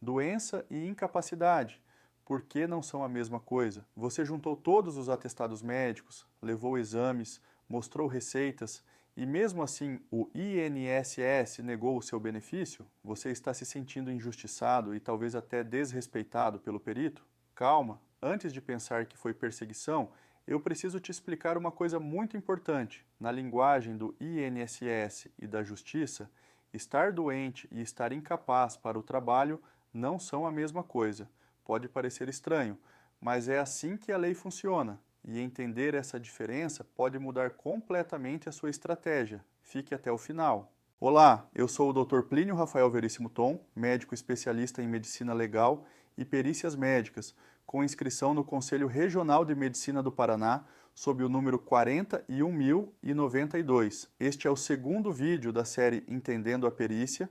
Doença e incapacidade. Por que não são a mesma coisa? Você juntou todos os atestados médicos, levou exames, mostrou receitas e mesmo assim o INSS negou o seu benefício? Você está se sentindo injustiçado e talvez até desrespeitado pelo perito? Calma, antes de pensar que foi perseguição, eu preciso te explicar uma coisa muito importante. Na linguagem do INSS e da Justiça, estar doente e estar incapaz para o trabalho não são a mesma coisa. Pode parecer estranho, mas é assim que a lei funciona, e entender essa diferença pode mudar completamente a sua estratégia. Fique até o final. Olá, eu sou o Dr. Plínio Rafael Veríssimo Tom, médico especialista em medicina legal e perícias médicas, com inscrição no Conselho Regional de Medicina do Paraná, sob o número 41.092. Este é o segundo vídeo da série Entendendo a Perícia.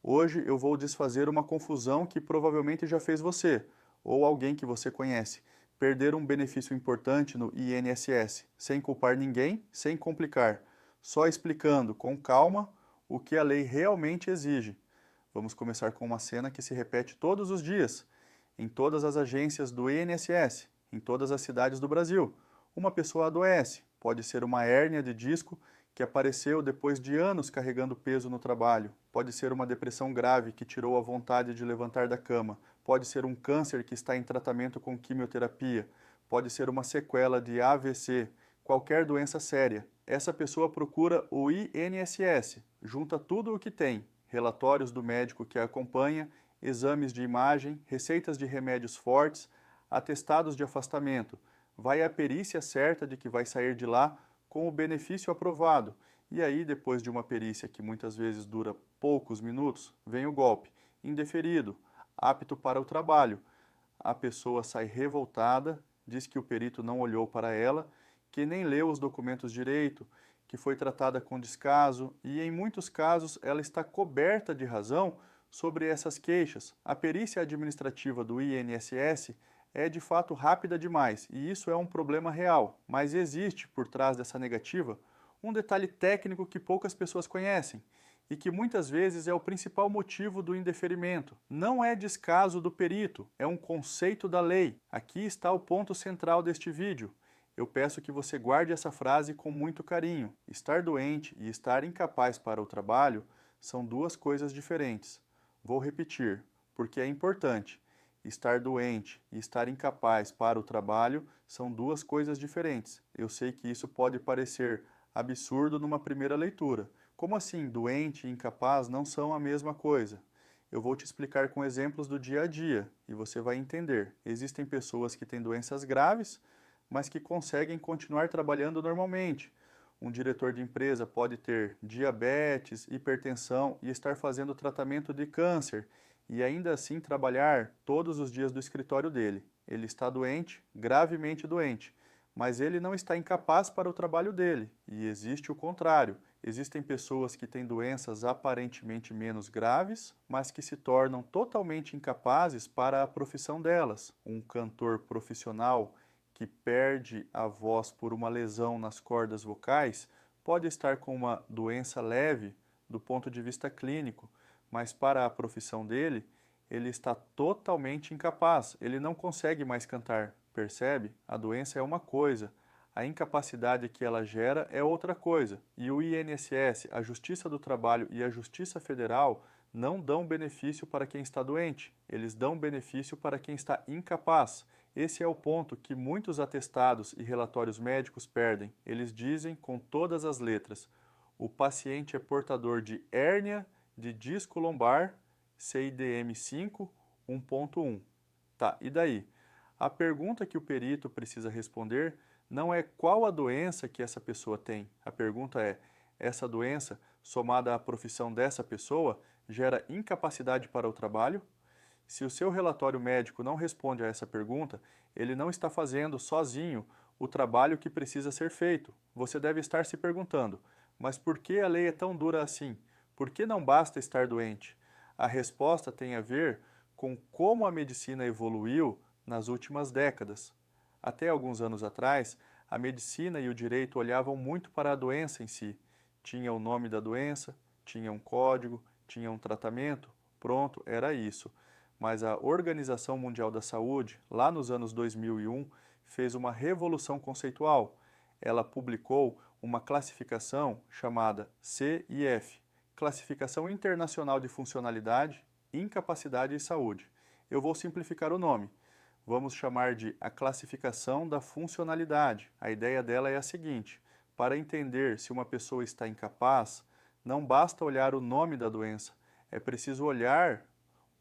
Hoje eu vou desfazer uma confusão que provavelmente já fez você, ou alguém que você conhece, perder um benefício importante no INSS, sem culpar ninguém, sem complicar, só explicando com calma o que a lei realmente exige. Vamos começar com uma cena que se repete todos os dias, em todas as agências do INSS, em todas as cidades do Brasil. Uma pessoa adoece, pode ser uma hérnia de disco que apareceu depois de anos carregando peso no trabalho. Pode ser uma depressão grave que tirou a vontade de levantar da cama. Pode ser um câncer que está em tratamento com quimioterapia. Pode ser uma sequela de AVC. Qualquer doença séria. Essa pessoa procura o INSS, junta tudo o que tem, relatórios do médico que a acompanha, exames de imagem, receitas de remédios fortes, atestados de afastamento. Vai à perícia certa de que vai sair de lá com o benefício aprovado. E aí, depois de uma perícia que muitas vezes dura poucos minutos, vem o golpe. Indeferido, apto para o trabalho. A pessoa sai revoltada, diz que o perito não olhou para ela, que nem leu os documentos direito, que foi tratada com descaso e, em muitos casos, ela está coberta de razão sobre essas queixas. A perícia administrativa do INSS é de fato rápida demais, e isso é um problema real, mas existe por trás dessa negativa um detalhe técnico que poucas pessoas conhecem e que muitas vezes é o principal motivo do indeferimento. Não é descaso do perito, é um conceito da lei. Aqui está o ponto central deste vídeo. Eu peço que você guarde essa frase com muito carinho. Estar doente e estar incapaz para o trabalho são duas coisas diferentes. Vou repetir, porque é importante. Estar doente e estar incapaz para o trabalho são duas coisas diferentes. Eu sei que isso pode parecer absurdo numa primeira leitura. Como assim, doente e incapaz não são a mesma coisa? Eu vou te explicar com exemplos do dia a dia e você vai entender. Existem pessoas que têm doenças graves, mas que conseguem continuar trabalhando normalmente. Um diretor de empresa pode ter diabetes, hipertensão e estar fazendo tratamento de câncer e ainda assim trabalhar todos os dias do escritório dele. Ele está doente, gravemente doente, mas ele não está incapaz para o trabalho dele. E existe o contrário. Existem pessoas que têm doenças aparentemente menos graves, mas que se tornam totalmente incapazes para a profissão delas. Um cantor profissional que perde a voz por uma lesão nas cordas vocais pode estar com uma doença leve do ponto de vista clínico, mas para a profissão dele, ele está totalmente incapaz, ele não consegue mais cantar, percebe? A doença é uma coisa, a incapacidade que ela gera é outra coisa. E o INSS, a Justiça do Trabalho e a Justiça Federal não dão benefício para quem está doente, eles dão benefício para quem está incapaz. Esse é o ponto que muitos atestados e relatórios médicos perdem. Eles dizem com todas as letras: o paciente é portador de hérnia de disco lombar, CIDM5 1.1. Tá, e daí? A pergunta que o perito precisa responder não é qual a doença que essa pessoa tem. A pergunta é: essa doença, somada à profissão dessa pessoa, gera incapacidade para o trabalho? Se o seu relatório médico não responde a essa pergunta, ele não está fazendo sozinho o trabalho que precisa ser feito. Você deve estar se perguntando: mas por que a lei é tão dura assim? Por que não basta estar doente? A resposta tem a ver com como a medicina evoluiu nas últimas décadas. Até alguns anos atrás, a medicina e o direito olhavam muito para a doença em si. Tinha o nome da doença, tinha um código, tinha um tratamento, pronto, era isso. mas a Organização Mundial da Saúde, lá nos anos 2001, fez uma revolução conceitual. Ela publicou uma classificação chamada CIF, Classificação Internacional de Funcionalidade, Incapacidade e Saúde. Eu vou simplificar o nome. Vamos chamar de a classificação da funcionalidade. A ideia dela é a seguinte: para entender se uma pessoa está incapaz, não basta olhar o nome da doença, é preciso olhar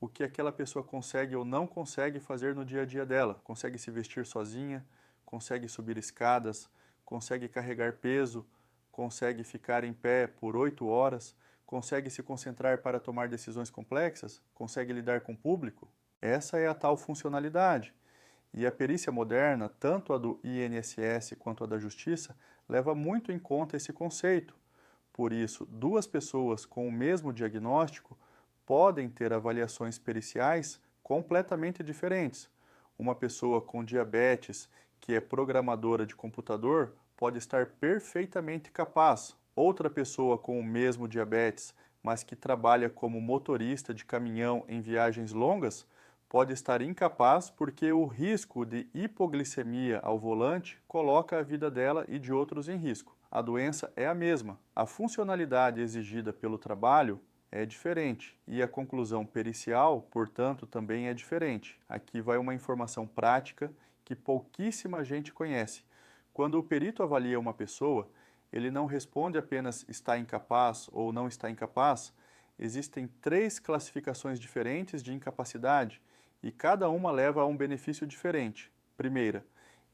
o que aquela pessoa consegue ou não consegue fazer no dia a dia dela. Consegue se vestir sozinha, consegue subir escadas, consegue carregar peso, consegue ficar em pé por 8 horas, consegue se concentrar para tomar decisões complexas, consegue lidar com o público. Essa é a tal funcionalidade. E a perícia moderna, tanto a do INSS quanto a da Justiça, leva muito em conta esse conceito. Por isso, duas pessoas com o mesmo diagnóstico podem ter avaliações periciais completamente diferentes. Uma pessoa com diabetes, que é programadora de computador, pode estar perfeitamente capaz. Outra pessoa com o mesmo diabetes, mas que trabalha como motorista de caminhão em viagens longas, pode estar incapaz porque o risco de hipoglicemia ao volante coloca a vida dela e de outros em risco. A doença é a mesma. A funcionalidade exigida pelo trabalho é diferente e a conclusão pericial, portanto, também é diferente. Aqui vai uma informação prática que pouquíssima gente conhece. Quando o perito avalia uma pessoa, ele não responde apenas está incapaz ou não está incapaz. Existem 3 classificações diferentes de incapacidade e cada uma leva a um benefício diferente. Primeira,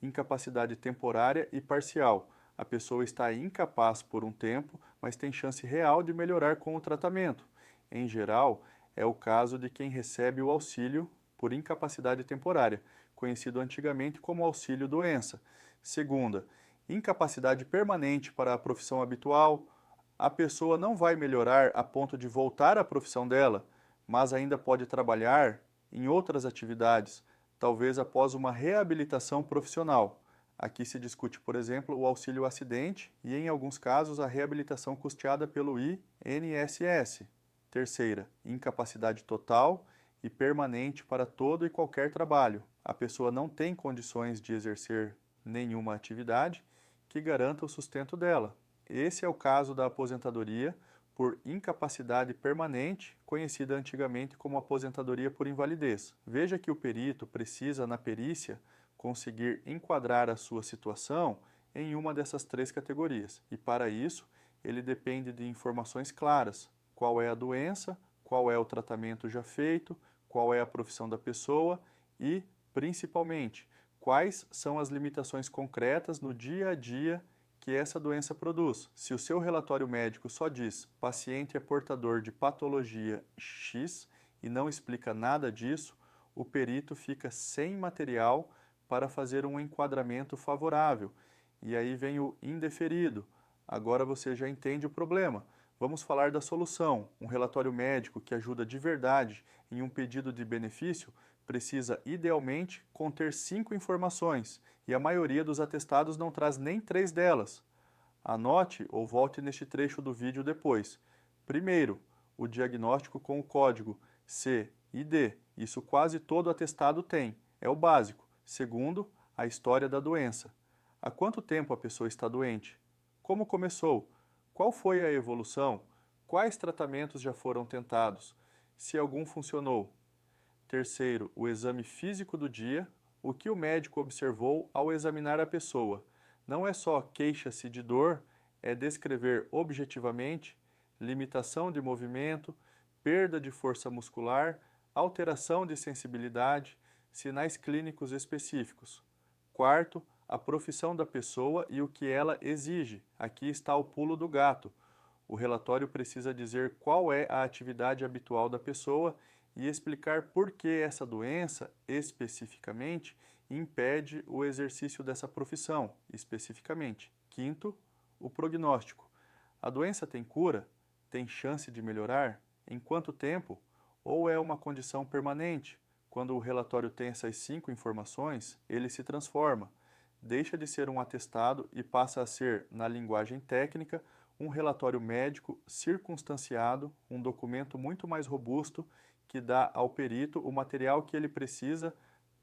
incapacidade temporária e parcial. A pessoa está incapaz por um tempo, mas tem chance real de melhorar com o tratamento. Em geral, é o caso de quem recebe o auxílio por incapacidade temporária, conhecido antigamente como auxílio-doença. Segunda, incapacidade permanente para a profissão habitual. A pessoa não vai melhorar a ponto de voltar à profissão dela, mas ainda pode trabalhar em outras atividades, talvez após uma reabilitação profissional. Aqui se discute, por exemplo, o auxílio acidente e, em alguns casos, a reabilitação custeada pelo INSS. Terceira, incapacidade total e permanente para todo e qualquer trabalho. A pessoa não tem condições de exercer nenhuma atividade que garanta o sustento dela. Esse é o caso da aposentadoria por incapacidade permanente, conhecida antigamente como aposentadoria por invalidez. Veja que o perito precisa, na perícia, conseguir enquadrar a sua situação em uma dessas 3 categorias. E para isso, ele depende de informações claras: qual é a doença, qual é o tratamento já feito, qual é a profissão da pessoa e, principalmente, quais são as limitações concretas no dia a dia que essa doença produz. Se o seu relatório médico só diz paciente é portador de patologia X e não explica nada disso, o perito fica sem material para fazer um enquadramento favorável. E aí vem o indeferido. Agora você já entende o problema. Vamos falar da solução. Um relatório médico que ajuda de verdade em um pedido de benefício precisa, idealmente, conter 5 informações, e a maioria dos atestados não traz nem 3 delas. Anote ou volte neste trecho do vídeo depois. Primeiro, o diagnóstico com o código C e D. Isso quase todo atestado tem, é o básico. Segundo, a história da doença. Há quanto tempo a pessoa está doente? Como começou? Qual foi a evolução? Quais tratamentos já foram tentados? Se algum funcionou? Terceiro, o exame físico do dia, o que o médico observou ao examinar a pessoa. Não é só queixa-se de dor, é descrever objetivamente limitação de movimento, perda de força muscular, alteração de sensibilidade, sinais clínicos específicos. Quarto, a profissão da pessoa e o que ela exige. Aqui está o pulo do gato. O relatório precisa dizer qual é a atividade habitual da pessoa e explicar por que essa doença, especificamente, impede o exercício dessa profissão, especificamente. Quinto, o prognóstico. A doença tem cura? Tem chance de melhorar? Em quanto tempo? Ou é uma condição permanente? Quando o relatório tem essas 5 informações, ele se transforma. Deixa de ser um atestado e passa a ser, na linguagem técnica, um relatório médico circunstanciado, um documento muito mais robusto que dá ao perito o material que ele precisa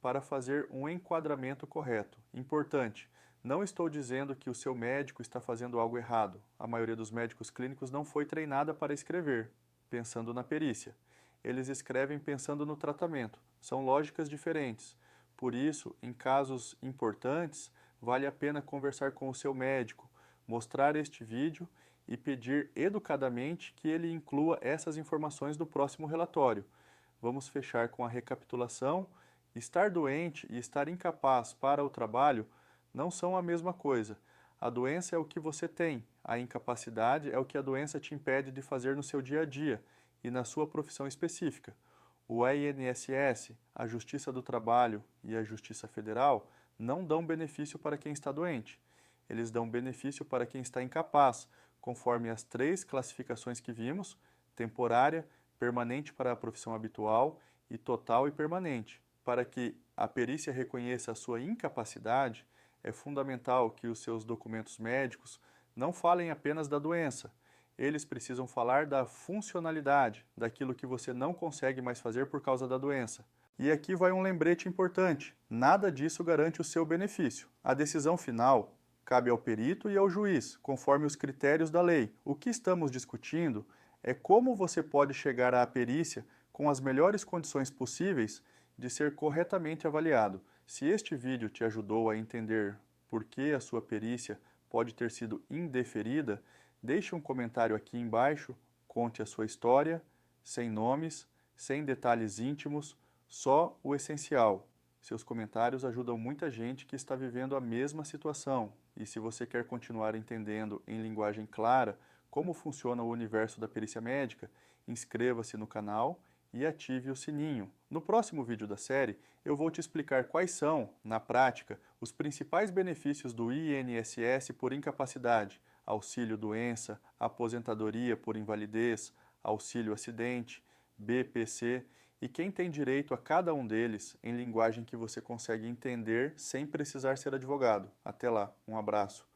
para fazer um enquadramento correto. Importante, não estou dizendo que o seu médico está fazendo algo errado. A maioria dos médicos clínicos não foi treinada para escrever, pensando na perícia. Eles escrevem pensando no tratamento. São lógicas diferentes. Por isso, em casos importantes, vale a pena conversar com o seu médico, mostrar este vídeo e pedir educadamente que ele inclua essas informações no próximo relatório. Vamos fechar com a recapitulação. Estar doente e estar incapaz para o trabalho não são a mesma coisa. A doença é o que você tem, a incapacidade é o que a doença te impede de fazer no seu dia a dia e na sua profissão específica. O INSS, a Justiça do Trabalho e a Justiça Federal não dão benefício para quem está doente. Eles dão benefício para quem está incapaz, conforme as 3 classificações que vimos: temporária, permanente para a profissão habitual e total e permanente. Para que a perícia reconheça a sua incapacidade, é fundamental que os seus documentos médicos não falem apenas da doença. Eles precisam falar da funcionalidade, daquilo que você não consegue mais fazer por causa da doença. E aqui vai um lembrete importante: nada disso garante o seu benefício. A decisão final cabe ao perito e ao juiz, conforme os critérios da lei. O que estamos discutindo é como você pode chegar à perícia com as melhores condições possíveis de ser corretamente avaliado. Se este vídeo te ajudou a entender por que a sua perícia pode ter sido indeferida, deixe um comentário aqui embaixo, conte a sua história, sem nomes, sem detalhes íntimos, só o essencial. Seus comentários ajudam muita gente que está vivendo a mesma situação. E se você quer continuar entendendo em linguagem clara como funciona o universo da perícia médica, inscreva-se no canal e ative o sininho. No próximo vídeo da série, eu vou te explicar quais são, na prática, os principais benefícios do INSS por incapacidade: auxílio-doença, aposentadoria por invalidez, auxílio-acidente, BPC, e quem tem direito a cada um deles em linguagem que você consegue entender sem precisar ser advogado. Até lá, um abraço.